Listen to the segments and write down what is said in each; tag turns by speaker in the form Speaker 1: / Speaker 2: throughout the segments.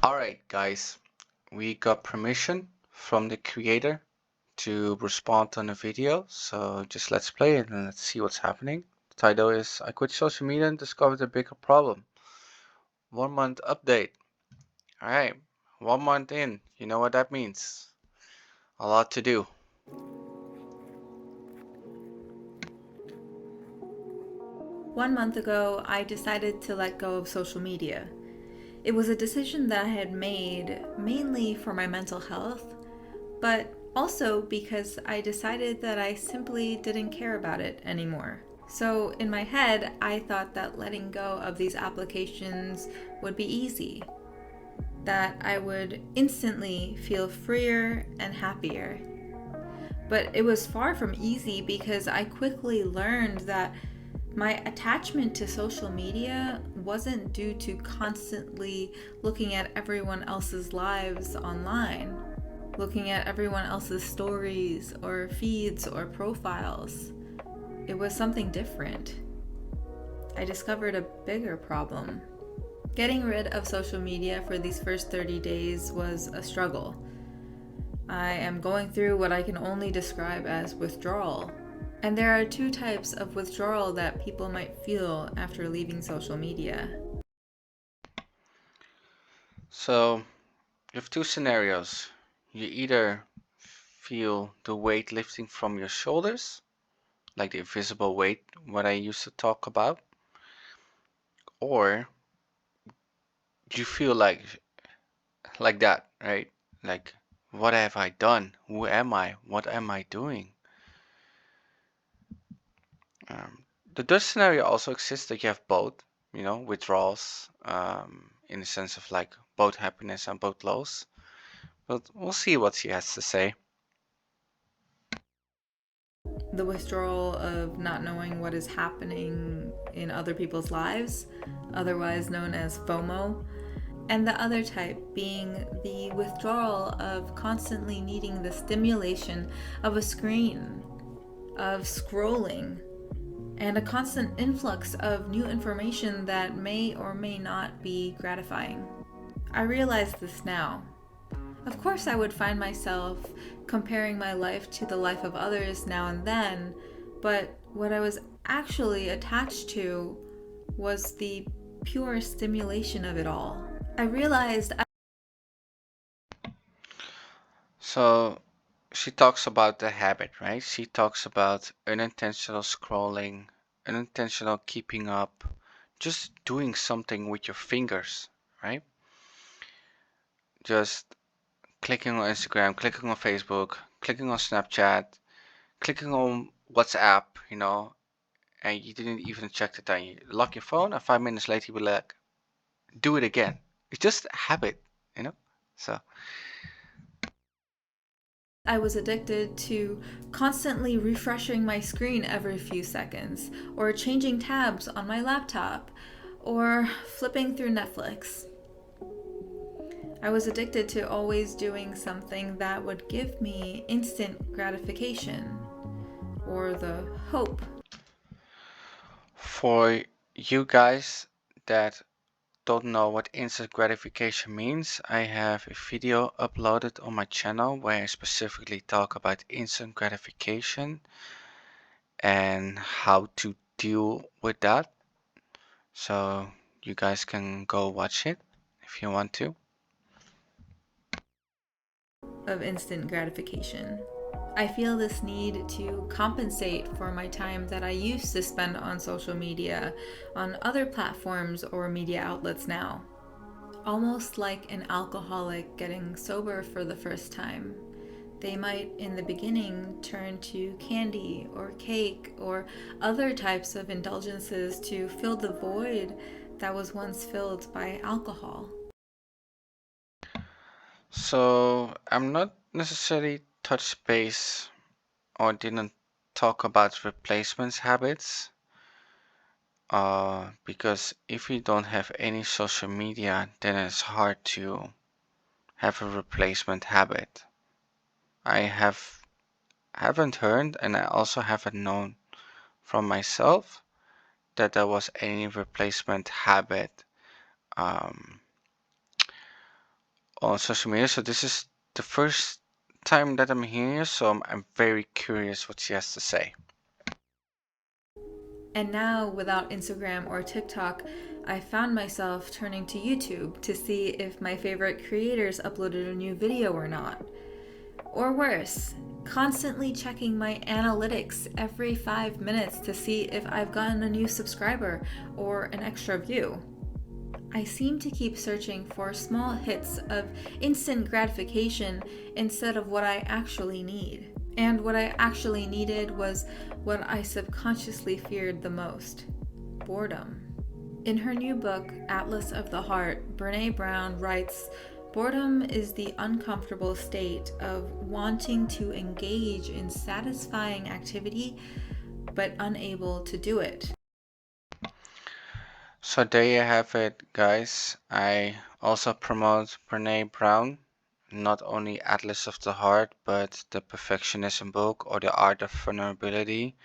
Speaker 1: Alright, guys, we got permission from the creator to respond on a video, so just let's play it and let's see what's happening. The title is I quit social media and discovered a bigger problem. 1 month update. Alright, 1 month in, you know what that means. A lot to do.
Speaker 2: One month ago, I decided to let go of social media. It was a decision that I had made mainly for my mental health, but also because I decided that I simply didn't care about it anymore. So, in my head, I thought that letting go of these applications would be easy, that I would instantly feel freer and happier. But it was far from easy because I quickly learned that my attachment to social media wasn't due to constantly looking at everyone else's lives online, looking at everyone else's stories or feeds or profiles. It was something different. I discovered a bigger problem. Getting rid of social media for these first 30 days was a struggle. I am going through what I can only describe as withdrawal. And there are two types of withdrawal that people might feel after leaving social media.
Speaker 1: So, you have two scenarios. You either feel the weight lifting from your shoulders, like the invisible weight, what I used to talk about, or you feel like that, right? Like, what have I done? Who am I? What am I doing? The third scenario also exists that you have both, withdrawals, in the sense of like both happiness and both lows. But we'll see what she has to say.
Speaker 2: The withdrawal of not knowing what is happening in other people's lives, otherwise known as FOMO. And the other type being the withdrawal of constantly needing the stimulation of a screen, of scrolling, and a constant influx of new information that may or may not be gratifying. I realize this now. Of course, I would find myself comparing my life to the life of others now and then, but what I was actually attached to was the pure stimulation of it all. I realized
Speaker 1: So she talks about the habit, right? She talks about unintentional scrolling, unintentional keeping up, just doing something with your fingers, right? Just clicking on Instagram, clicking on Facebook, clicking on Snapchat, clicking on WhatsApp, and you didn't even check the time. You lock your phone, and 5 minutes later, you be like, do it again. It's just a habit, you know? So,
Speaker 2: I was addicted to constantly refreshing my screen every few seconds, or changing tabs on my laptop, or flipping through Netflix. I was addicted to always doing something that would give me instant gratification, or the hope.
Speaker 1: for you guys that don't know what instant gratification means, I have a video uploaded on my channel where I specifically talk about instant gratification and how to deal with that. So you guys can go watch it if you want to.
Speaker 2: Of instant gratification. I feel this need to compensate for my time that I used to spend on social media, on other platforms or media outlets now. Almost like an alcoholic getting sober for the first time. They might, in the beginning, turn to candy or cake or other types of indulgences to fill the void that was once filled by alcohol.
Speaker 1: So I'm not necessarily touch base or didn't talk about replacements habits, because if you don't have any social media, then it's hard to have a replacement habit. I haven't heard, and I also haven't known from myself that there was any replacement habit um, on social media. So this is the first time that I'm hearing her, so I'm very curious what she has to say.
Speaker 2: And now, without Instagram or TikTok, I found myself turning to YouTube to see if my favorite creators uploaded a new video or not. Or worse, constantly checking my analytics every 5 minutes to see if I've gotten a new subscriber or an extra view. I seem to keep searching for small hits of instant gratification instead of what I actually need. And what I actually needed was what I subconsciously feared the most: boredom. In her new book, Atlas of the Heart, Brene Brown writes, boredom is the uncomfortable state of wanting to engage in satisfying activity but unable to do it.
Speaker 1: So there you have it, guys. I also promote Brene Brown, not only Atlas of the Heart, but the Perfectionism book or the Art of Vulnerability.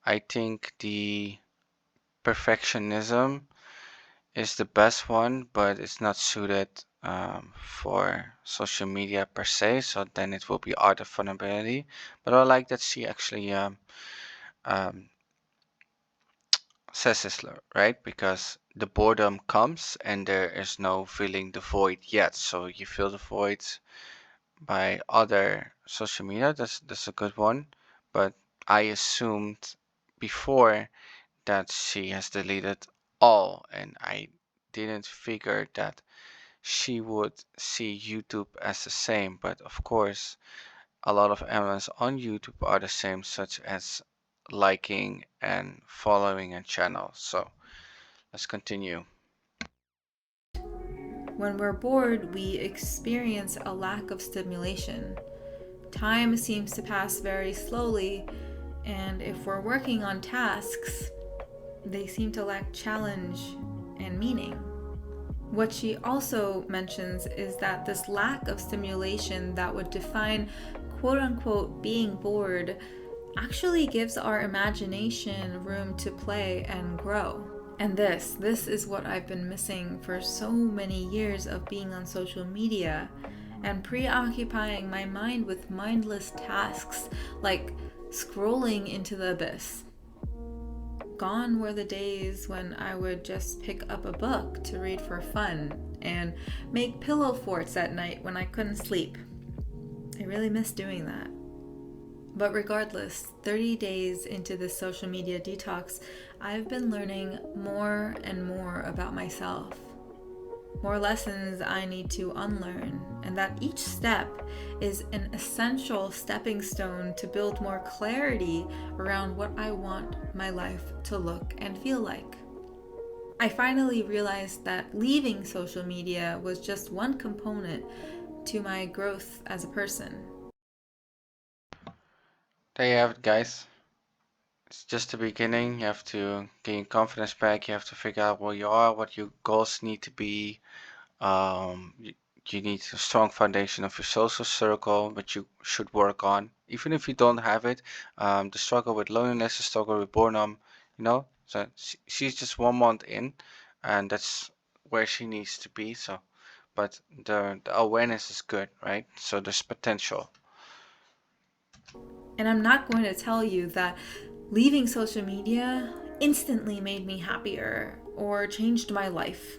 Speaker 1: I think the Perfectionism is the best one, but it's not suited for social media per se. So then it will be Art of Vulnerability. But I like that she actually um, says this, right? Because the boredom comes and there is no filling the void yet. So you fill the void by other social media. That's a good one. But I assumed before that she has deleted all, and I didn't figure that she would see YouTube as the same. But of course, a lot of elements on YouTube are the same, such as liking and following a channel. So let's continue.
Speaker 2: When we're bored, we experience a lack of stimulation. Time seems to pass very slowly, and if we're working on tasks, they seem to lack challenge and meaning. What she also mentions is that this lack of stimulation that would define quote unquote being bored actually gives our imagination room to play and grow. And this is what I've been missing for so many years of being on social media and preoccupying my mind with mindless tasks like scrolling into the abyss. Gone were the days when I would just pick up a book to read for fun and make pillow forts at night when I couldn't sleep. I really miss doing that. But regardless, 30 days into this social media detox, I've been learning more and more about myself. More lessons I need to unlearn, and that each step is an essential stepping stone to build more clarity around what I want my life to look and feel like. I finally realized that leaving social media was just one component to my growth as a person.
Speaker 1: There you have it, guys. It's just the beginning. You have to gain confidence back. You have to figure out where you are, what your goals need to be. You need a strong foundation of your social circle, which you should work on. Even if you don't have it, the struggle with loneliness, the struggle with boredom, So she's just 1 month in, and that's where she needs to be. So, but the awareness is good, right? So there's potential.
Speaker 2: And I'm not going to tell you that leaving social media instantly made me happier or changed my life.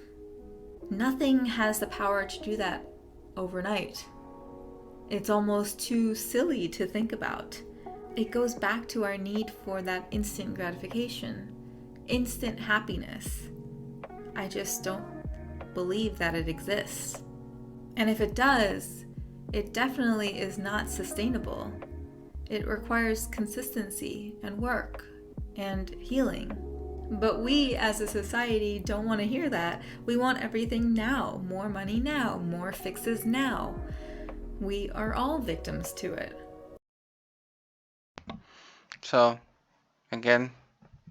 Speaker 2: Nothing has the power to do that overnight. It's almost too silly to think about. It goes back to our need for that instant gratification, instant happiness. I just don't believe that it exists. And if it does, it definitely is not sustainable. It requires consistency and work and healing. But we as a society don't want to hear that. We want everything now, more money now, more fixes now. We are all victims to it.
Speaker 1: So again,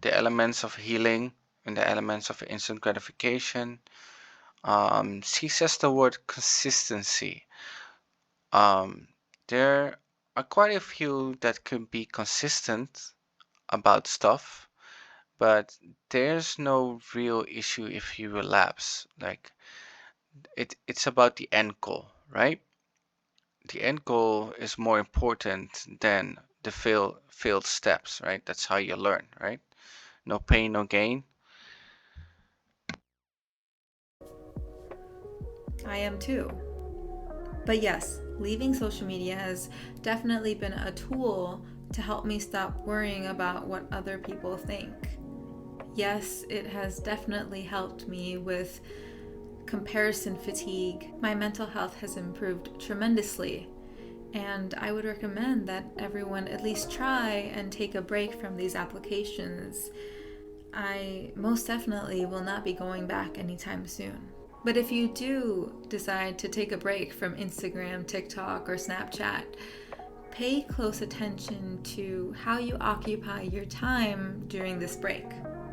Speaker 1: the elements of healing and the elements of instant gratification. She says the word consistency. Um, there are quite a few that can be consistent about stuff, but there's no real issue if you relapse. Like it's about the end goal, right? The end goal is more important than the failed steps, right? That's how you learn, right? No pain, no gain.
Speaker 2: I am too. But yes, leaving social media has definitely been a tool to help me stop worrying about what other people think. Yes, it has definitely helped me with comparison fatigue. My mental health has improved tremendously, and I would recommend that everyone at least try and take a break from these applications. I most definitely will not be going back anytime soon. But if you do decide to take a break from Instagram, TikTok, or Snapchat, pay close attention to how you occupy your time during this break.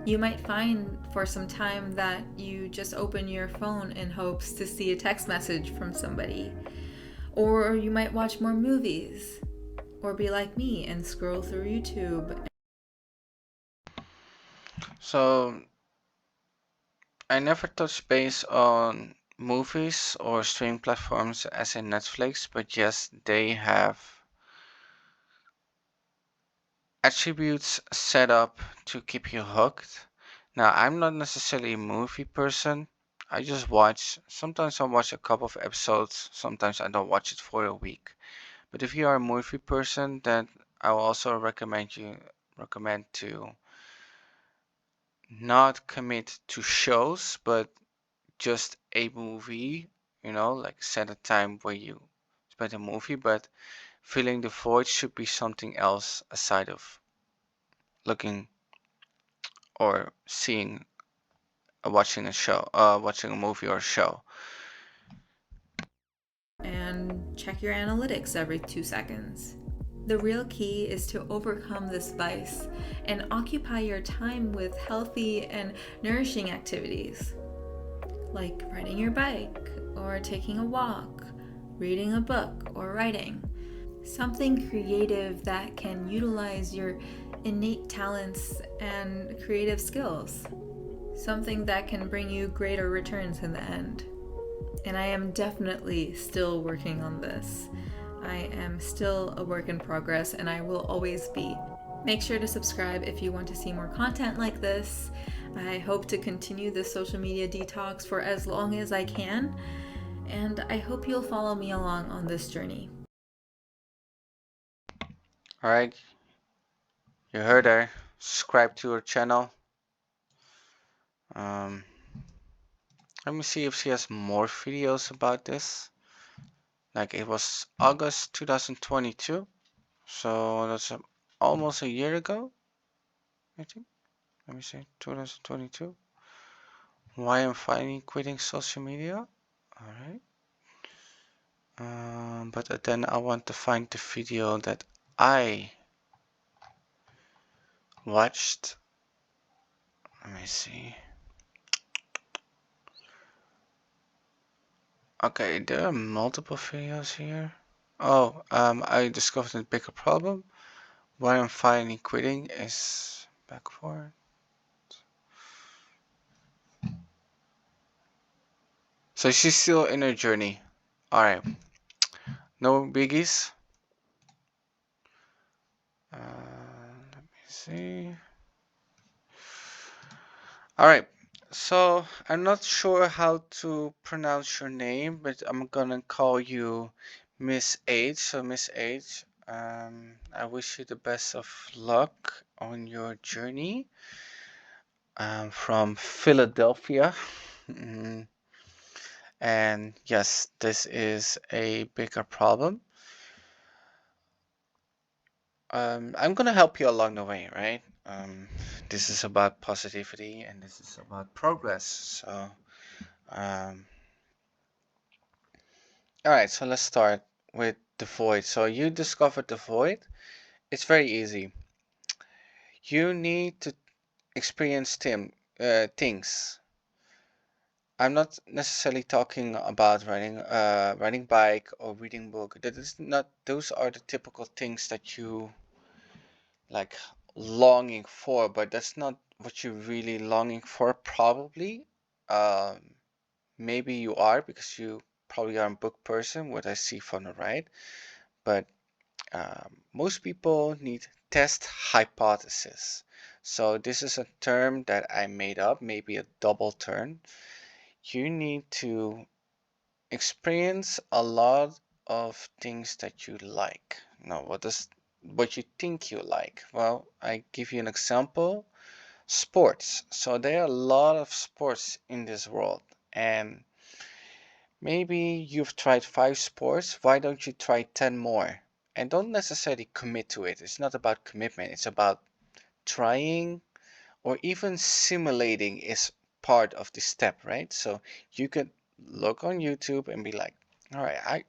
Speaker 2: You might find for some time that you just open your phone in hopes to see a text message from somebody. Or you might watch more movies. Or be like me and scroll through YouTube.
Speaker 1: So I never touch base on movies or streaming platforms as in Netflix, but yes, they have attributes set up to keep you hooked. Now, I'm not necessarily a movie person. I just watch, sometimes I watch a couple of episodes, sometimes I don't watch it for a week. But if you are a movie person, then I will also recommend to not commit to shows, but just a movie, like set a time where you spend a movie, but filling the void should be something else aside of looking or seeing watching a movie or a show.
Speaker 2: And check your analytics every 2 seconds. The real key is to overcome this vice and occupy your time with healthy and nourishing activities like riding your bike or taking a walk, reading a book, or writing. Something creative that can utilize your innate talents and creative skills. Something that can bring you greater returns in the end. And I am definitely still working on this. I am still a work in progress, and I will always be. Make sure to subscribe if you want to see more content like this. I hope to continue this social media detox for as long as I can, and I hope you'll follow me along on this journey.
Speaker 1: All right, you heard her. Subscribe to her channel. Um, Let me see if she has more videos about this. Like it was August 2022, so that's almost a year ago, I think. Let me see, 2022. Why I'm finally quitting social media. All right. But then I want to find the video that I watched. Let me see. Okay, there are multiple videos here. Oh, I discovered a bigger problem. Why I'm finally quitting is back forward. So she's still in her journey. All right, no biggies. Let me see. All right. So I'm not sure how to pronounce your name, but I'm gonna call you Miss H. So Miss H, I wish you the best of luck on your journey. From Philadelphia. Mm, and yes, this is a bigger problem. I'm gonna help you along the way, right? This is about positivity and this is about progress. So, um, all right, so let's start with the void. So you discovered the void. It's very easy. You need to experience things. I'm not necessarily talking about riding bike or reading book. That is not. Those are the typical things that you like longing for, but that's not what you're really longing for. Probably, um, maybe you are because you probably are a book person, what I see from the right, but most people need test hypothesis. So this is a term that I made up, maybe a double term. You need to experience a lot of things that you like. Now, what you think you like? Well, I give you an example. Sports. So there are a lot of sports in this world, and maybe you've tried 5 sports. Why don't you try 10 more? And don't necessarily commit to it. It's not about commitment. It's about trying, or even simulating is part of the step, right? So you could look on YouTube and be like, all right, I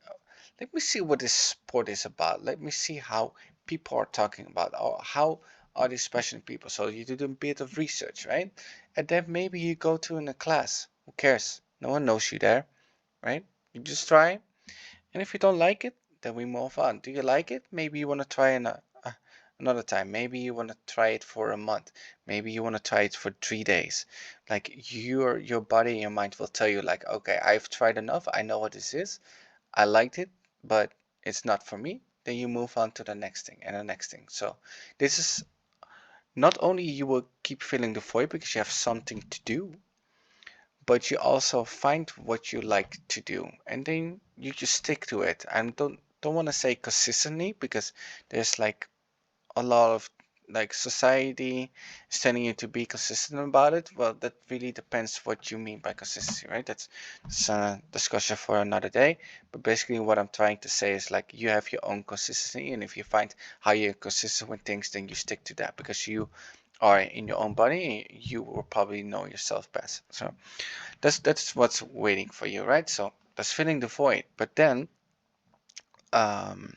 Speaker 1: let me see what this sport is about. Let me see how people are talking about, or how are these passionate people. So you do a bit of research, right? And then maybe you go to in a class. Who cares? No one knows you there, right? You just try, and if you don't like it, then we move on. Do you like it? Maybe you want to try another time. Maybe you want to try it for a month. Maybe you want to try it for 3 days. Like your body and your mind will tell you like, okay, I've tried enough. I know what this is. I liked it, but it's not for me. Then you move on to the next thing and the next thing. So this is not only you will keep filling the void because you have something to do, but you also find what you like to do, and then you just stick to it. And don't want to say consistently, because there's like a lot of like society is telling you to be consistent about it. Well, that really depends what you mean by consistency, right? That's a discussion for another day. But basically what I'm trying to say is like you have your own consistency, and if you find how you're consistent with things, then you stick to that because you are in your own body. You will probably know yourself best. So that's what's waiting for you, right? So that's filling the void. But um,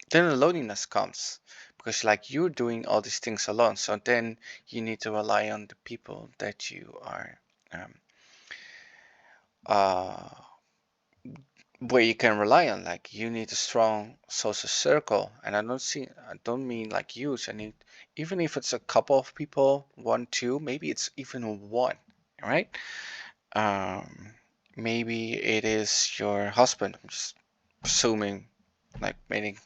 Speaker 1: then the loneliness comes because like you're doing all these things alone. So then you need to rely on the people that you are um, uh, where you can rely on. Like you need a strong social circle, and I don't mean like huge. I need, even if it's a couple of people, one, two, maybe it's even one, right? Um, Maybe it is your husband. I'm just assuming, like meaning,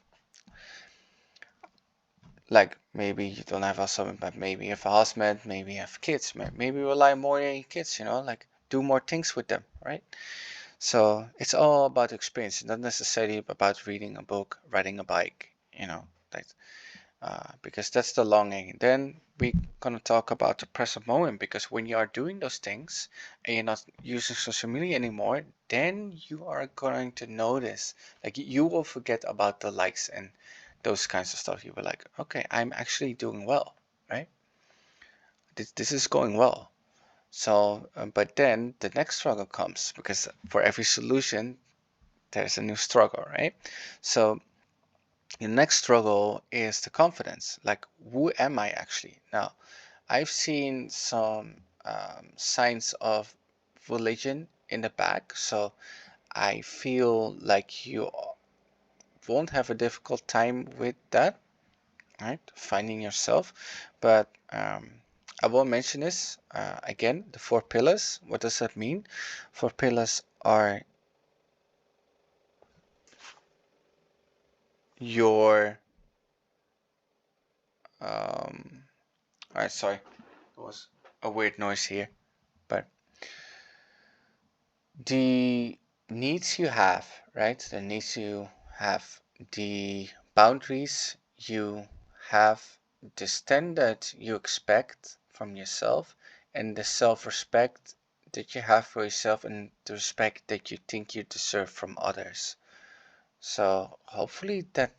Speaker 1: like maybe you don't have a husband, but maybe you have a husband. Maybe you have kids. Maybe rely more on your kids. Like do more things with them, right? So it's all about experience, not necessarily about reading a book, riding a bike. Like because that's the longing. Then we're gonna talk about the present moment, because when you are doing those things and you're not using social media anymore, then you are going to notice, like you will forget about the likes and those kinds of stuff. You were like, okay, I'm actually doing well, right? This is going well. So, but then the next struggle comes, because for every solution, there's a new struggle, right? So the next struggle is the confidence. Like, who am I actually? Now, I've seen some signs of religion in the back, so I feel like you won't have a difficult time with that, right? Finding yourself. But I will mention this again, the 4 pillars. What does that mean? 4 pillars are your, all right, sorry, there was a weird noise here, but the needs you have, right? The needs you have, the boundaries you have, the standard you expect from yourself, and the self respect that you have for yourself, and the respect that you think you deserve from others. So, hopefully, that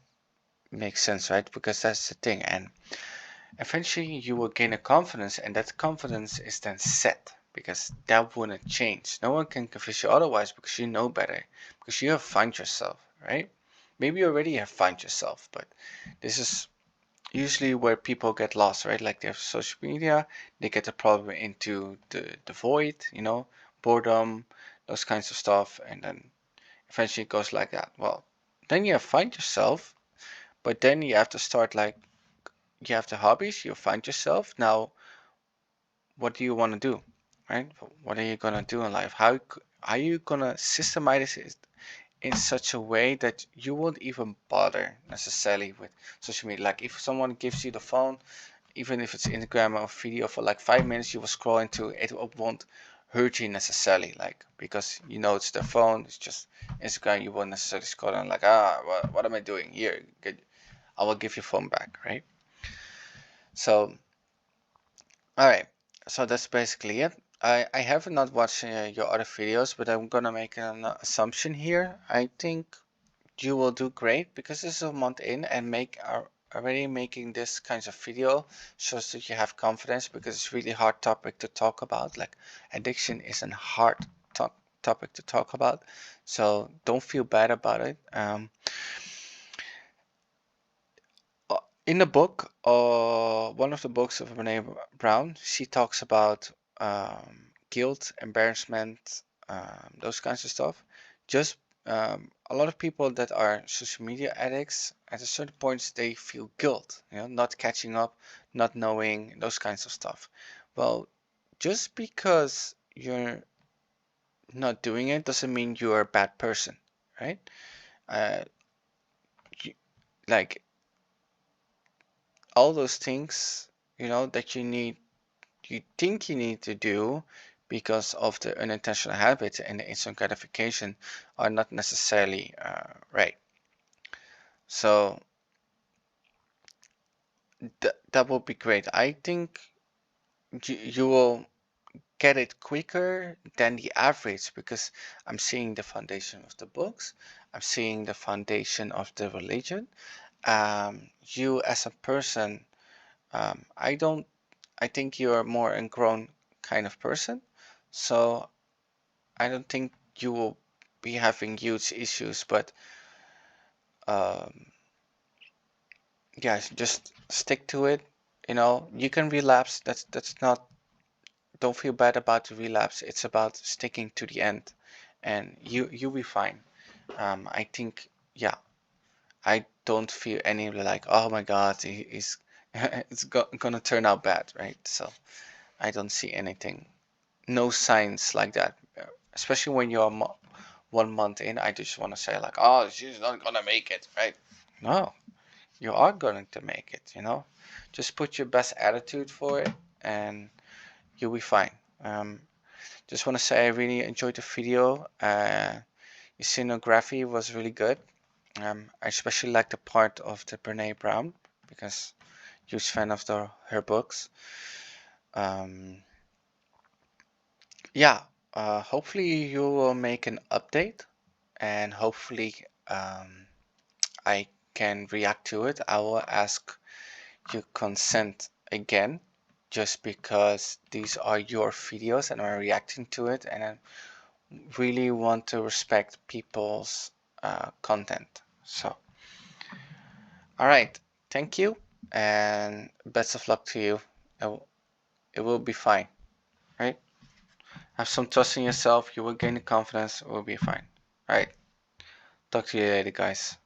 Speaker 1: makes sense, right? Because that's the thing. And eventually you will gain a confidence, and that confidence is then set, because that wouldn't change. No one can convince you otherwise, because you know better, because you have found yourself, right? Maybe you already have found yourself, but this is usually where people get lost, right? Like they have social media, they get the problem into the void, boredom, those kinds of stuff, and then eventually it goes like that. Well, then you have find yourself, but then you have to start, like, you have the hobbies, you find yourself. Now, what do you want to do, right? What are you gonna do in life? How are you gonna systemize it? in such a way that you won't even bother necessarily with social media. Like if someone gives you the phone, even if it's Instagram or video for like 5 minutes, you will scroll into it. It won't hurt you necessarily, like because you know it's their phone. It's just Instagram. You won't necessarily scroll and like, what am I doing here? I will give your phone back, right? So, all right. So that's basically it. I have not watched your other videos, but I'm gonna make an assumption here. I think you will do great because this is a month in and make are already making this kinds of video shows that you have confidence because it's really hard topic to talk about. Like addiction is a hard topic to talk about, so don't feel bad about it. In the book, one of the books of Brene Brown, she talks about guilt, embarrassment, those kinds of stuff. Just a lot of people that are social media addicts, at a certain point, they feel guilt, not catching up, not knowing, those kinds of stuff. Well, just because you're not doing it doesn't mean you're a bad person, right? Uh, you, like all those things, that you think you need to do because of the unintentional habits and the instant gratification are not necessarily right. So that will be great. I think you will get it quicker than the average because I'm seeing the foundation of the books, I'm seeing the foundation of the religion. You as a person, I don't. I think you're more a grown kind of person, so I don't think you will be having huge issues. But um, yeah, just stick to it. You can relapse. That's not. Don't feel bad about the relapse. It's about sticking to the end, and you'll be fine. I think yeah. I don't feel any like oh my God, he's gonna turn out bad, right? So I don't see anything, no signs like that. Especially when you're 1 month in, I just want to say like, oh, she's not gonna make it, right? No, you are going to make it. Just put your best attitude for it, and you'll be fine. Um, just want to say I really enjoyed the video. Your scenography was really good. I especially like the part of the Brene Brown because huge fan of her books. Um, yeah, hopefully you will make an update and hopefully I can react to it. I will ask your consent again just because these are your videos and I'm reacting to it and I really want to respect people's content. So, all right, thank you and best of luck to you. It will be fine, right? Have some trust in yourself. You will gain the confidence. It will be fine. All right, talk to you later, guys.